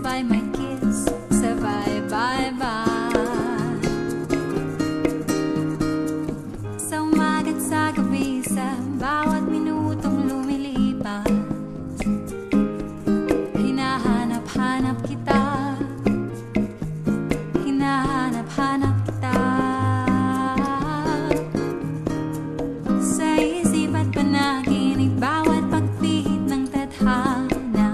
sabay may kiss, sabay bye-bye. Sa umaga't sa gabi, sa bawat minutong lumilipas, hinahanap-hanap kita, hinahanap-hanap kita. Sa isip at panaginip, bawat pagpihit ng tadhana,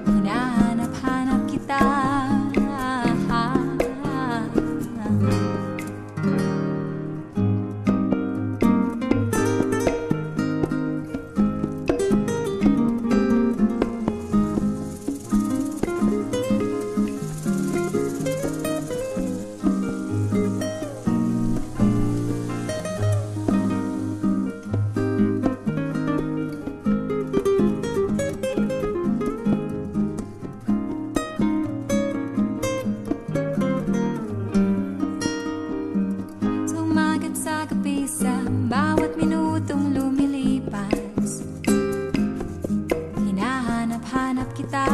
hinahanap-hanap kita. Sa gabi, sa bawat minutong lumilipas, hinahanap-hanap kita,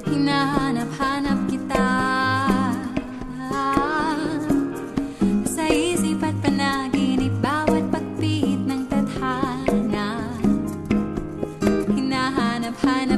hinahanap-hanap kita. Sa isip at panaginip, bawat pagpihit ng tadhana, hinahanap-hanap